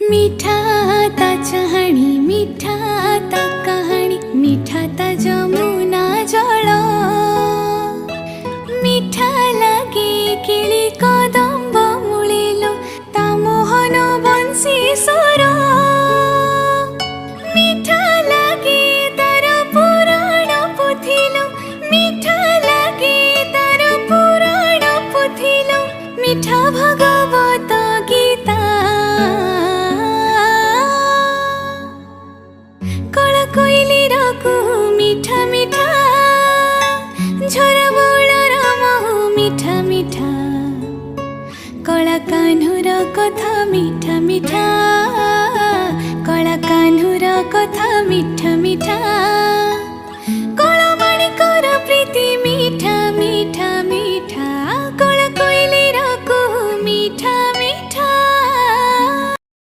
मीठा ता चाहणी मीठा ता कहानी मीठा ता जमुना जल मीठा लागे किली कदम्ब मुळिलो ता मोहन बंसी स्वर मीठा लागे तार पुराण पुथिलो मीठा लागे तार पुराण पुथिलो मीठा भगवत गीता कला कोइली रकु मीठा मीठा झरा बोलर महु मीठा मीठा कला कान्हुर कथा मीठा मीठा कला कान्हुर कथा मीठा मीठा।